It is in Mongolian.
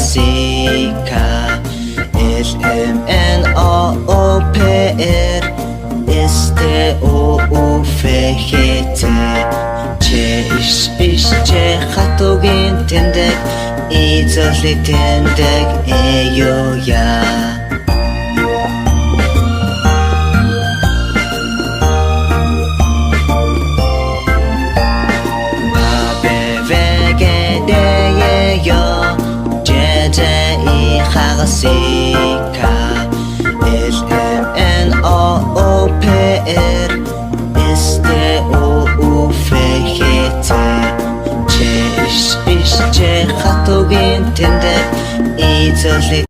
Sika LMNOOPR STOUFGT Че хатугийн тэндэг эзэлэг тэндэг эёя Sika LMNOOPR STOUFGT Че хатугийн тэндэг эзэлэг